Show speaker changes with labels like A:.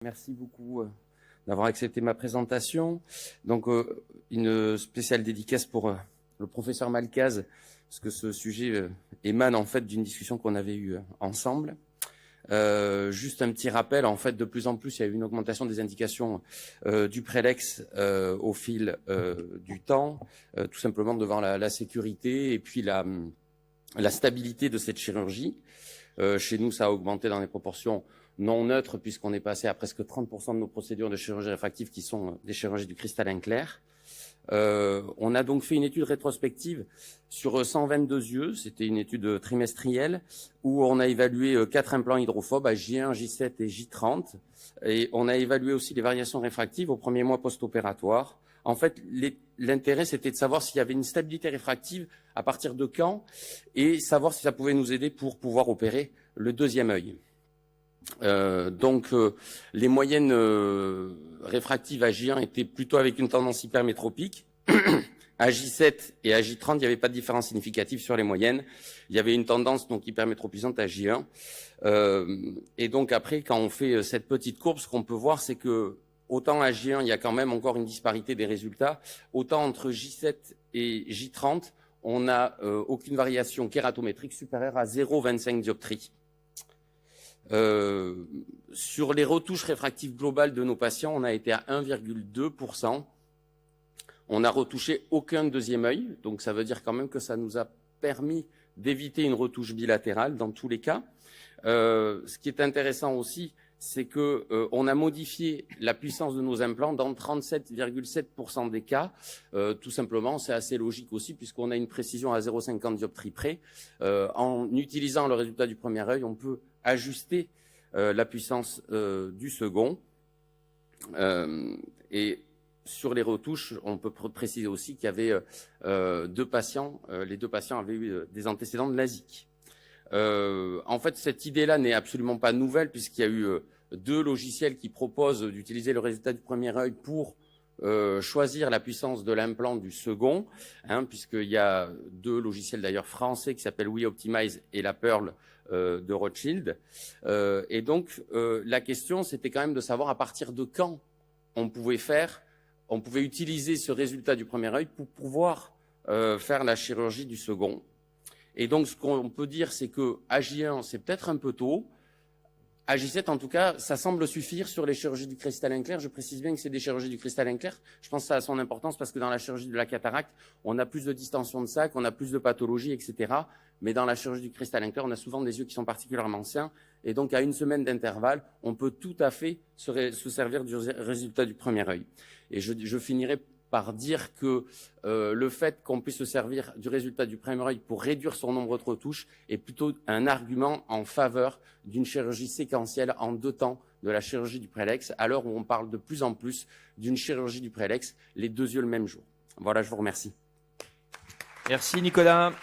A: Merci beaucoup d'avoir accepté ma présentation. Donc, une spéciale dédicace pour le professeur Malcaz, parce que ce sujet émane en fait d'une discussion qu'on avait eue ensemble. Juste un petit rappel, en fait, de plus en plus, il y a eu une augmentation des indications du Prelex au fil du temps, tout simplement devant la sécurité et puis la stabilité de cette chirurgie. Chez nous, ça a augmenté dans des proportions non neutres, puisqu'on est passé à presque 30% de nos procédures de chirurgie réfractive qui sont des chirurgies du cristallin clair. On a donc fait une étude rétrospective sur 122 yeux, c'était une étude trimestrielle, où on a évalué 4 implants hydrophobes, J1, J7 et J30, et on a évalué aussi les variations réfractives au premier mois post-opératoire. En fait, l'intérêt, c'était de savoir s'il y avait une stabilité réfractive à partir de quand, et savoir si ça pouvait nous aider pour pouvoir opérer le deuxième œil. Les moyennes réfractives à J1 étaient plutôt avec une tendance hypermétropique. À J7 et à J30, il n'y avait pas de différence significative sur les moyennes. Il y avait une tendance donc hypermétropisante à J1. Et donc après, quand on fait cette petite courbe, ce qu'on peut voir, c'est que autant à J1, il y a quand même encore une disparité des résultats, autant entre J7 et J30, on n'a aucune variation kératométrique supérieure à 0,25 dioptries. Sur les retouches réfractives globales de nos patients, on a été à 1,2%. On n'a retouché aucun deuxième œil, donc ça veut dire quand même que ça nous a permis d'éviter une retouche bilatérale dans tous les cas. Ce qui est intéressant aussi, c'est que on a modifié la puissance de nos implants dans 37,7% des cas. Tout simplement, c'est assez logique aussi, puisqu'on a une précision à 0,50 dioptries près. En utilisant le résultat du premier œil, on peut ajuster la puissance du second. Et sur les retouches, on peut préciser aussi qu'il y avait deux patients. Les deux patients avaient eu des antécédents de LASIK. En fait, cette idée-là n'est absolument pas nouvelle, puisqu'il y a eu deux logiciels qui proposent d'utiliser le résultat du premier œil pour choisir la puissance de l'implant du second, puisqu'il y a deux logiciels d'ailleurs français qui s'appellent WeOptimize et la Pearl de Rothschild. Et donc, la question, c'était quand même de savoir à partir de quand on pouvait utiliser ce résultat du premier œil pour pouvoir faire la chirurgie du second. Et donc, ce qu'on peut dire, c'est que à J1, c'est peut-être un peu tôt. À J7, en tout cas, ça semble suffire sur les chirurgies du cristallin clair. Je précise bien que c'est des chirurgies du cristallin clair. Je pense que ça a son importance parce que dans la chirurgie de la cataracte, on a plus de distension de sac, on a plus de pathologie, etc. Mais dans la chirurgie du cristallin clair, on a souvent des yeux qui sont particulièrement sains. Et donc, à une semaine d'intervalle, on peut tout à fait se servir du résultat du premier œil. Et je finirai par dire que le fait qu'on puisse se servir du résultat du premier œil pour réduire son nombre de retouches est plutôt un argument en faveur d'une chirurgie séquentielle en 2 temps de la chirurgie du Prelex, à l'heure où on parle de plus en plus d'une chirurgie du Prelex, les 2 yeux le même jour. Voilà, je vous remercie.
B: Merci Nicolas.